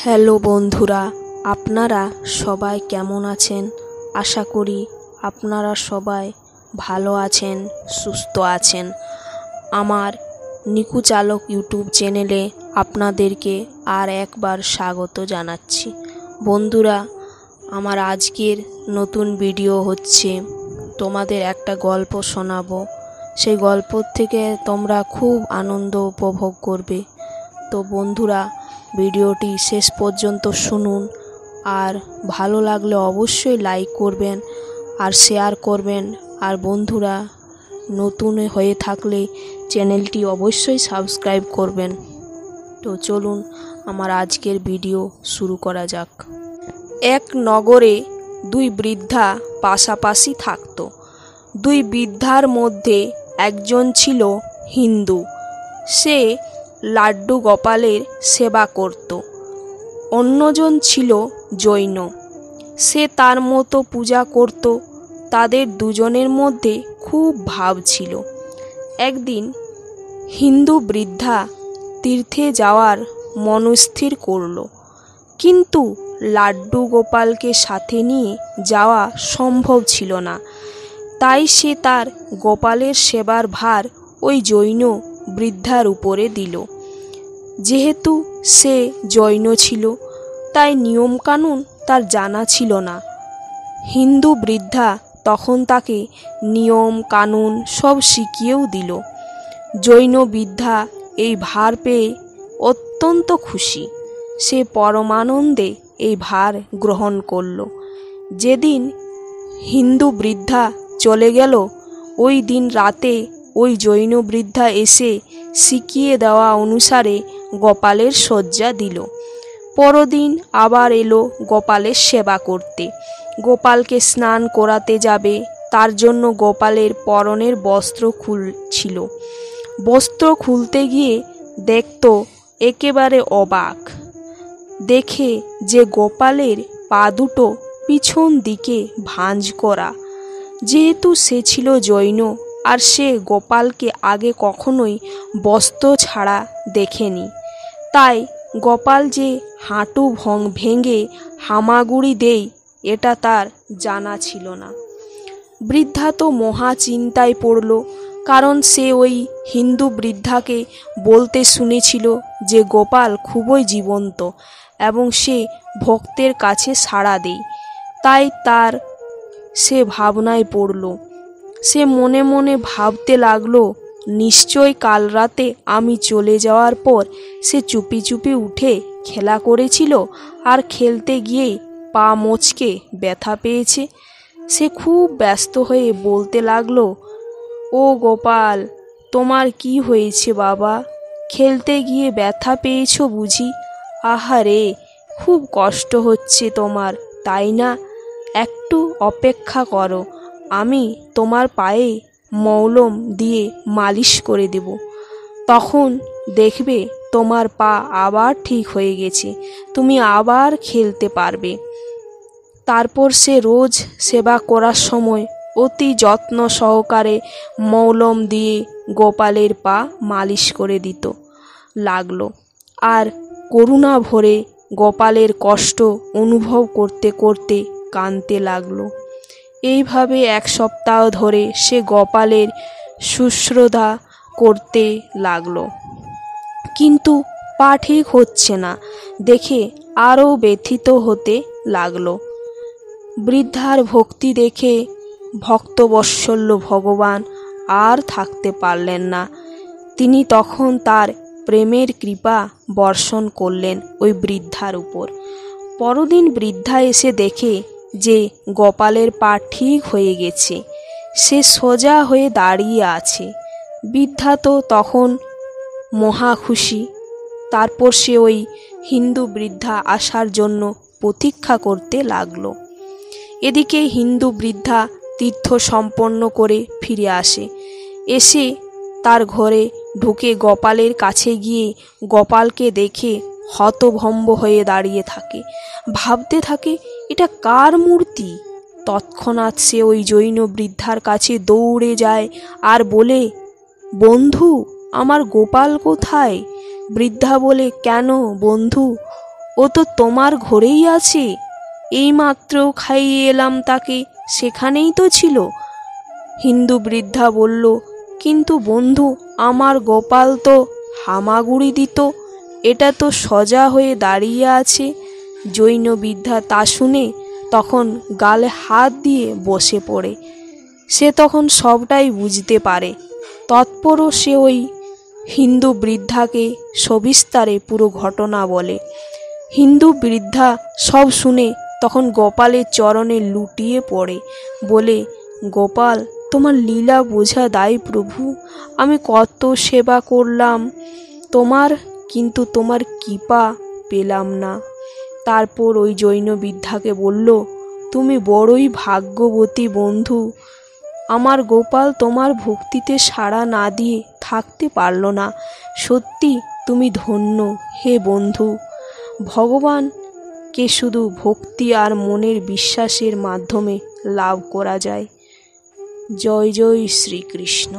Hello বন্ধুরা, আপনারা সবাই কেমন আছেন? আশা করি আপনারা সবাই ভালো আছেন, সুস্থ আছেন। আমার নিকু চালক ইউটিউব চ্যানেলে আপনাদেরকে আর একবার স্বাগত জানাচ্ছি। বন্ধুরা, আমার আজকের নতুন ভিডিও হচ্ছে তোমাদের একটা গল্প শোনাবো। সেই গল্প থেকে তোমরা খুব আনন্দ উপভোগ করবে। তো বন্ধুরা, ভিডিওটি শেষ পর্যন্ত শুনুন, আর ভালো লাগলে অবশ্যই লাইক করবেন আর শেয়ার করবেন। আর বন্ধুরা, নতুন হয়ে থাকলে চ্যানেলটি অবশ্যই সাবস্ক্রাইব করবেন। তো চলুন আমার আজকের ভিডিও শুরু করা যাক। এক নগরে দুই বৃদ্ধা পাশাপাশি থাকত। দুই বৃদ্ধার মধ্যে একজন ছিল হিন্দু। সে লাড্ডু গোপালের সেবা করত। অন্যজন ছিল জৈন। সে তার মতো পূজা করত। তাদের দুজনের মধ্যে খুব ভাব ছিল। একদিন হিন্দু বৃদ্ধা তীর্থে যাওয়ার মনস্থির করল, কিন্তু লাড্ডু গোপালকে সাথে নিয়ে যাওয়া সম্ভব ছিল না। তাই সে তার গোপালের সেবার ভার ওই জৈন বৃদ্ধার উপরে দিল। যেহেতু সে জৈন ছিল, তাই নিয়মকানুন তার জানা ছিল না। হিন্দু বৃদ্ধা তখন তাকে নিয়ম কানুন সব শিখিয়েও দিল। জৈন বৃদ্ধা এই ভার পেয়ে অত্যন্ত খুশি। সে পরমানন্দে এই ভার গ্রহণ করল। যেদিন হিন্দু বৃদ্ধা চলে গেল, ওই দিন রাতে ওই জৈন বৃদ্ধা এসে শিখিয়ে দেওয়া অনুসারে গোপালের শয্যা দিল। পরদিন আবার এলো গোপালের সেবা করতে। গোপালকে স্নান করাতে যাবে, তার জন্য গোপালের পরনের বস্ত্র খুলছিল। বস্ত্র খুলতে গিয়ে দেখত একেবারে অবাক। দেখে যে গোপালের পা দুটো পিছন দিকে ভাঁজ করা। যেহেতু সে ছিল জৈন, আর সে গোপালকে আগে কখনোই বস্ত্র ছাড়া দেখেনি, তাই গোপাল যে হাঁটু ভেঙে হামাগুড়ি দেয় এটা তার জানা ছিল না। বৃদ্ধা তো মহা চিন্তায় পড়ল, কারণ সে ওই হিন্দু বৃদ্ধাকে বলতে শুনেছিল যে গোপাল খুবই জীবন্ত এবং সে ভক্তের কাছে সাড়া দেয়। তাই সে ভাবনায় পড়ল। সে মনে মনে ভাবতে লাগলো, নিশ্চয় কাল রাতে আমি চলে যাওয়ার পর সে চুপি চুপি উঠে খেলা করেছিল, আর খেলতে গিয়ে পা মচকে ব্যথা পেয়েছে। সে খুব ব্যস্ত হয়ে বলতে লাগলো, ও গোপাল, তোমার কি হয়েছে বাবা? খেলতে গিয়ে ব্যথা পেয়েছ বুঝি? আহারে, খুব কষ্ট হচ্ছে তোমার, তাই না? একটু অপেক্ষা করো, আমি তোমার পায়ে মলম দিয়ে মালিশ করে দেব। তখন দেখবে তোমার পা আবার ঠিক হয়ে গেছে, তুমি আবার খেলতে পারবে। তারপর সে রোজ সেবা করার সময় অতি যত্ন সহকারে মলম দিয়ে গোপালের পা মালিশ করে দিত লাগলো, আর করুণা ভরে গোপালের কষ্ট অনুভব করতে করতে কাঁদতে লাগলো। এইভাবে এক সপ্তাহ ধরে সে গোপালের শুশ্রূষা করতে লাগলো, কিন্তু পা ঠিক হচ্ছে না দেখে আরও ব্যথিত হতে লাগলো। বৃদ্ধার ভক্তি দেখে ভক্তবৎসল্য ভগবান আর থাকতে পারলেন না। তিনি তখন তার প্রেমের কৃপা বর্ষণ করলেন ওই বৃদ্ধার উপর। পরদিন বৃদ্ধা এসে দেখে যে গোপালের পা ঠিক হয়ে গেছে, সে সোজা হয়ে দাঁড়িয়ে আছে। বৃদ্ধা তো তখন মহা খুশি। তারপর সে ওই হিন্দু বৃদ্ধা আসার জন্য প্রতীক্ষা করতে লাগলো। এদিকে হিন্দু বৃদ্ধা তীর্থ সম্পন্ন করে ফিরে আসে। এসে তার ঘরে ঢুকে গোপালের কাছে গিয়ে গোপালকে দেখে হতভম্ব হয়ে দাঁড়িয়ে থাকে। ভাবতে থাকে, এটা কার মূর্তি? তৎক্ষণাৎ সে ওই জৈন বৃদ্ধার কাছে দৌড়ে যায় আর বলে, বন্ধু, আমার গোপাল কোথায়? বৃদ্ধা বলে, কেন বন্ধু, ও তো তোমার ঘরেই আছে, এইমাত্র খাইয়ে এলাম তাকে, সেখানেই তো ছিল। হিন্দু বৃদ্ধা বলল, কিন্তু বন্ধু, আমার গোপাল তো হামাগুড়ি দিত, এটা তো সোজা হয়ে দাঁড়িয়ে আছে। জৈন বৃদ্ধা তা শুনে তখন গালে হাত দিয়ে বসে পড়ে। সে তখন সবটাই বুঝতে পারে। তৎপরও সে ওই হিন্দু বৃদ্ধাকে সবিস্তারে পুরো ঘটনা বলে। হিন্দু বৃদ্ধা সব শুনে তখন গোপালের চরণে লুটিয়ে পড়ে, বলে, গোপাল, তোমার লীলা বোঝা দায় প্রভু। আমি কত সেবা করলাম তোমার, কিন্তু তোমার কৃপা পেলাম না। তারপর ওই জৈন বৃদ্ধাকে বলল, তুমি বড়ই ভাগ্যবতী বন্ধু। আমার গোপাল তোমার ভক্তিতে সাড়া না দিয়ে থাকতে পারল না। সত্যি তুমি ধন্য হে বন্ধু। ভগবানকে শুধু ভক্তি আর মনের বিশ্বাসের মাধ্যমে লাভ করা যায়। জয় জয় শ্রীকৃষ্ণ।